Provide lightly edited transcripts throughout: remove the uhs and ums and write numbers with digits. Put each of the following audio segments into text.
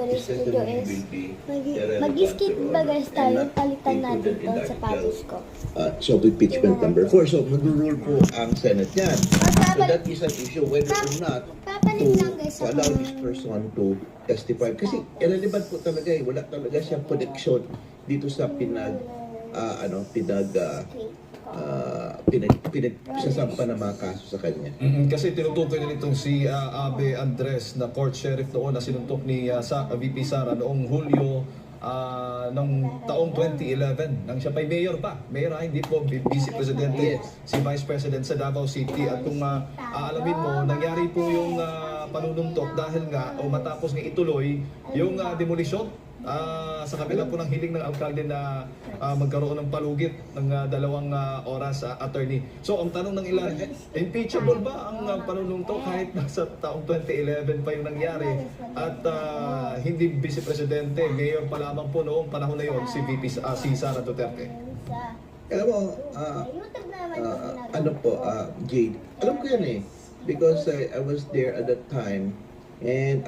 today's video is mag-skate ba guys tayo? Palitan natin itong sapatos ko. So, impeachment number 4. So, mag-rule po ang Senate yan. So, that is an issue whether or not to allow this person to testify. Kasi, irrelevant po talaga eh. Wala talaga siyang connection dito sa pinagsasampa ng mga kaso sa kanya. Kasi tinutukoy na nitong si Abe Andres na court sheriff noon na sinuntok ni VP Sara noong Hulyo ng taong 2011 nang siya pa'y mayor pa. Mayor hindi po vice presidente, si vice president sa Davao City. At kung aalamin mo, nangyari po yung panununtok dahil nga o matapos nga ituloy yung demolisyon sa kabila po ng hiling ng alkalde na magkaroon ng palugit ng 2 oras attorney. So ang tanong ng ilan, impeachable ba ang panununtok kahit nasa taong 2011 pa yung nangyari at hindi vice presidente, mayor pa lamang po noong panahon na yon si si Sara Duterte? Alam mo, Jade, alam ko yan eh. Because I was there at that time and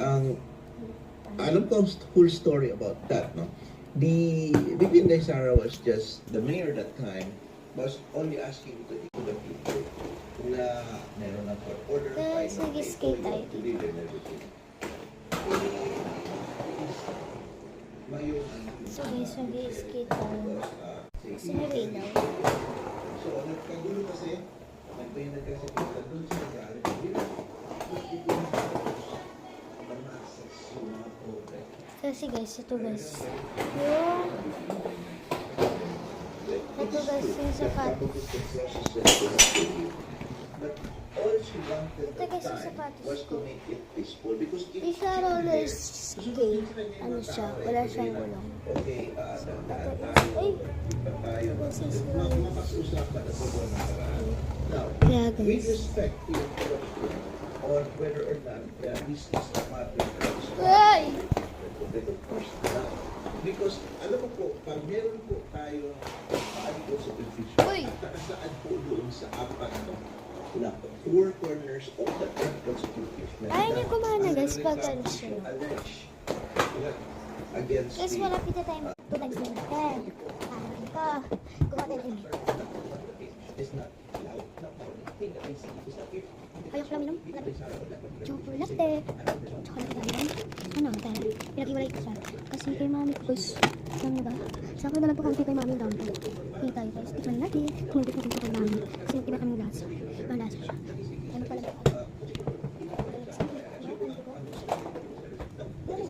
alam ko ang whole story about that, no? The VP Sara was just the mayor that time, was only asking to the people na meron ng court order, Sige-skate tayo to live and everything. Sige-skate tayo. Kasi may ilaw. So, nagkagulo kasi, nagkasakita doon sa nag-aalit. Kasi guys, ito guys. Ito guys, yung sapatos. Ito guys, yung sapatos ko. Di siya roller skate. Ano siya? Wala siyang gulong. Ay! This is roller kaya guys. Or whether or not this is the matter. Ay! Because alam mo po, pag meron po tayo constitution, nakasaan po doon sa apat na 4 corners of the constitution. Ay, hindi kumana guys pag ano siya. Guys, malapit na tayo. 2 times na. Ito. Kuha tayo din. It's not loud. Ayaw ko lang minum. Chocolate. Chocolate lang minum. Ano, tayo. Pinag-iwalay ko siya. Kasi kay mami ko, alam niyo ba? Sa akin na lang po kami kay mami down. Hindi tayo guys. Tikman natin. Kung hindi po kami kay mami. Kasi yung iba kami lasa. Malasa siya.